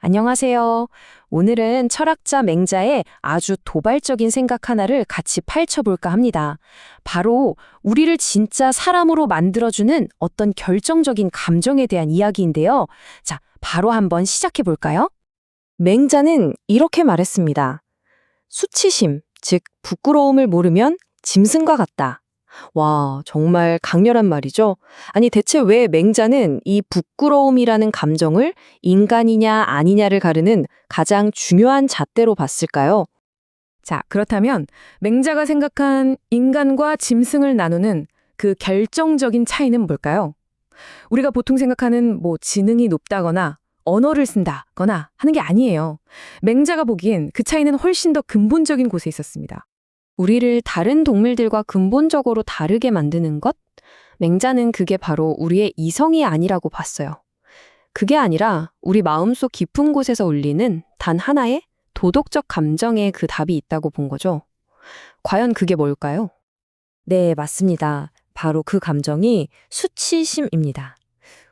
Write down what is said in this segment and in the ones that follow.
안녕하세요. 오늘은 철학자 맹자의 아주 도발적인 생각 하나를 같이 파헤쳐볼까 합니다. 바로 우리를 진짜 사람으로 만들어주는 어떤 결정적인 감정에 대한 이야기인데요. 자, 바로 한번 시작해볼까요? 맹자는 이렇게 말했습니다. 수치심, 즉 부끄러움을 모르면 짐승과 같다. 와, 정말 강렬한 말이죠. 아니, 대체 왜 맹자는 이 부끄러움이라는 감정을 인간이냐 아니냐를 가르는 가장 중요한 잣대로 봤을까요? 자, 그렇다면 맹자가 생각한 인간과 짐승을 나누는 그 결정적인 차이는 뭘까요? 우리가 보통 생각하는 지능이 높다거나 언어를 쓴다거나 하는 게 아니에요. 맹자가 보기엔 그 차이는 훨씬 더 근본적인 곳에 있었습니다. 우리를 다른 동물들과 근본적으로 다르게 만드는 것? 맹자는 그게 바로 우리의 이성이 아니라고 봤어요. 그게 아니라 우리 마음속 깊은 곳에서 울리는 단 하나의 도덕적 감정에 그 답이 있다고 본 거죠. 과연 그게 뭘까요? 네, 맞습니다. 바로 그 감정이 수치심입니다.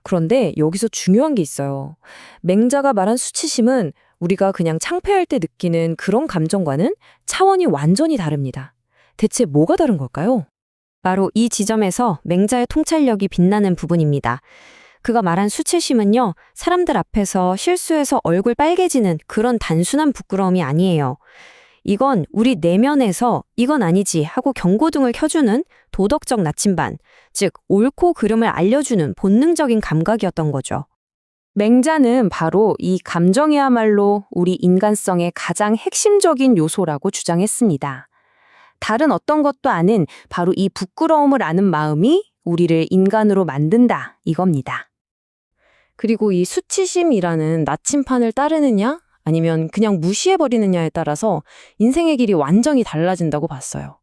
그런데 여기서 중요한 게 있어요. 맹자가 말한 수치심은 우리가 그냥 창피할 때 느끼는 그런 감정과는 차원이 완전히 다릅니다. 대체 뭐가 다른 걸까요? 바로 이 지점에서 맹자의 통찰력이 빛나는 부분입니다. 그가 말한 수치심은요, 사람들 앞에서 실수해서 얼굴 빨개지는 그런 단순한 부끄러움이 아니에요. 이건 우리 내면에서 이건 아니지 하고 경고등을 켜주는 도덕적 나침반, 즉 옳고 그름을 알려주는 본능적인 감각이었던 거죠. 맹자는 바로 이 감정이야말로 우리 인간성의 가장 핵심적인 요소라고 주장했습니다. 다른 어떤 것도 아닌 바로 이 부끄러움을 아는 마음이 우리를 인간으로 만든다, 이겁니다. 그리고 이 수치심이라는 나침판을 따르느냐, 아니면 그냥 무시해버리느냐에 따라서 인생의 길이 완전히 달라진다고 봤어요.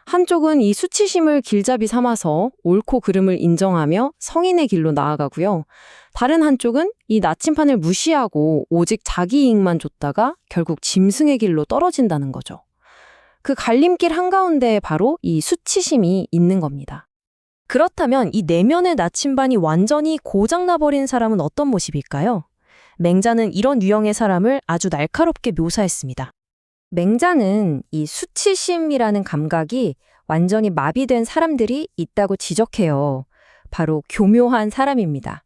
한쪽은 이 수치심을 길잡이 삼아서 옳고 그름을 인정하며 성인의 길로 나아가고요. 다른 한쪽은 이 나침판을 무시하고 오직 자기 이익만 줬다가 결국 짐승의 길로 떨어진다는 거죠. 그 갈림길 한가운데에 바로 이 수치심이 있는 겁니다. 그렇다면 이 내면의 나침반이 완전히 고장나버린 사람은 어떤 모습일까요? 맹자는 이런 유형의 사람을 아주 날카롭게 묘사했습니다. 맹자는 이 수치심이라는 감각이 완전히 마비된 사람들이 있다고 지적해요. 바로 교묘한 사람입니다.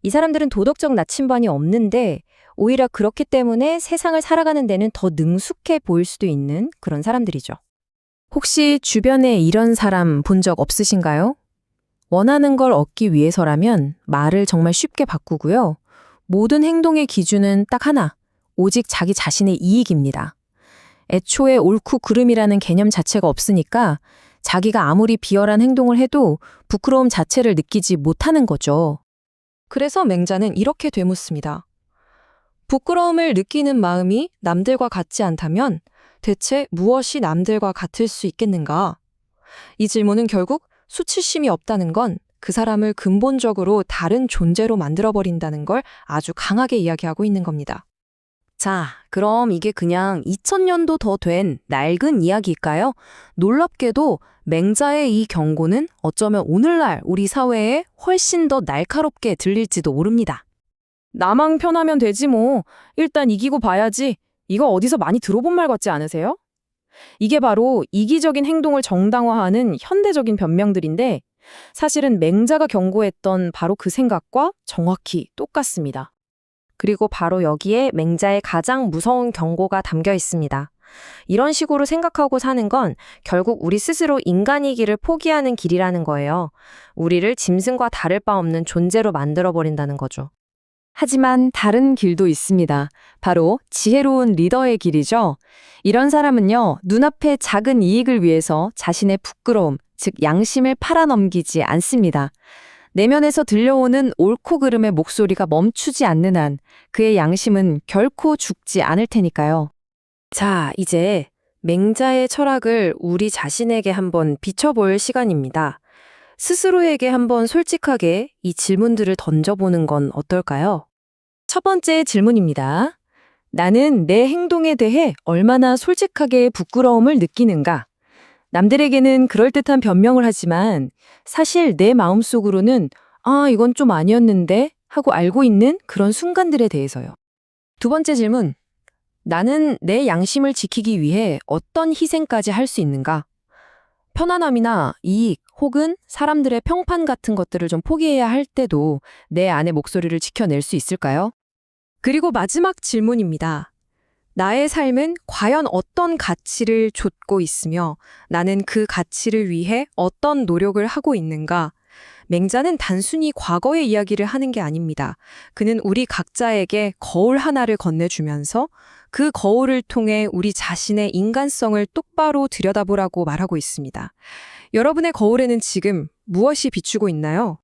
이 사람들은 도덕적 나침반이 없는데 오히려 그렇기 때문에 세상을 살아가는 데는 더 능숙해 보일 수도 있는 그런 사람들이죠. 혹시 주변에 이런 사람 본 적 없으신가요? 원하는 걸 얻기 위해서라면 말을 정말 쉽게 바꾸고요. 모든 행동의 기준은 딱 하나, 오직 자기 자신의 이익입니다. 애초에 옳고 그름이라는 개념 자체가 없으니까 자기가 아무리 비열한 행동을 해도 부끄러움 자체를 느끼지 못하는 거죠. 그래서 맹자는 이렇게 되묻습니다. 부끄러움을 느끼는 마음이 남들과 같지 않다면 대체 무엇이 남들과 같을 수 있겠는가? 이 질문은 결국 수치심이 없다는 건 그 사람을 근본적으로 다른 존재로 만들어버린다는 걸 아주 강하게 이야기하고 있는 겁니다. 자, 그럼 이게 그냥 2000년도 더 된 낡은 이야기일까요? 놀랍게도 맹자의 이 경고는 어쩌면 오늘날 우리 사회에 훨씬 더 날카롭게 들릴지도 모릅니다. 나만 편하면 되지 뭐. 일단 이기고 봐야지. 이거 어디서 많이 들어본 말 같지 않으세요? 이게 바로 이기적인 행동을 정당화하는 현대적인 변명들인데 사실은 맹자가 경고했던 바로 그 생각과 정확히 똑같습니다. 그리고 바로 여기에 맹자의 가장 무서운 경고가 담겨 있습니다. 이런 식으로 생각하고 사는 건 결국 우리 스스로 인간이기를 포기하는 길이라는 거예요. 우리를 짐승과 다를 바 없는 존재로 만들어버린다는 거죠. 하지만 다른 길도 있습니다. 바로 지혜로운 리더의 길이죠. 이런 사람은요, 눈앞의 작은 이익을 위해서 자신의 부끄러움, 즉 양심을 팔아넘기지 않습니다. 내면에서 들려오는 옳고 그름의 목소리가 멈추지 않는 한 그의 양심은 결코 죽지 않을 테니까요. 자, 이제 맹자의 철학을 우리 자신에게 한번 비춰볼 시간입니다. 스스로에게 한번 솔직하게 이 질문들을 던져보는 건 어떨까요? 첫 번째 질문입니다. 나는 내 행동에 대해 얼마나 솔직하게 부끄러움을 느끼는가? 남들에게는 그럴듯한 변명을 하지만 사실 내 마음속으로는 이건 좀 아니었는데 하고 알고 있는 그런 순간들에 대해서요. 두 번째 질문. 나는 내 양심을 지키기 위해 어떤 희생까지 할 수 있는가? 편안함이나 이익 혹은 사람들의 평판 같은 것들을 좀 포기해야 할 때도 내 안의 목소리를 지켜낼 수 있을까요? 그리고 마지막 질문입니다. 나의 삶은 과연 어떤 가치를 좇고 있으며 나는 그 가치를 위해 어떤 노력을 하고 있는가? 맹자는 단순히 과거의 이야기를 하는 게 아닙니다. 그는 우리 각자에게 거울 하나를 건네주면서 그 거울을 통해 우리 자신의 인간성을 똑바로 들여다보라고 말하고 있습니다. 여러분의 거울에는 지금 무엇이 비추고 있나요?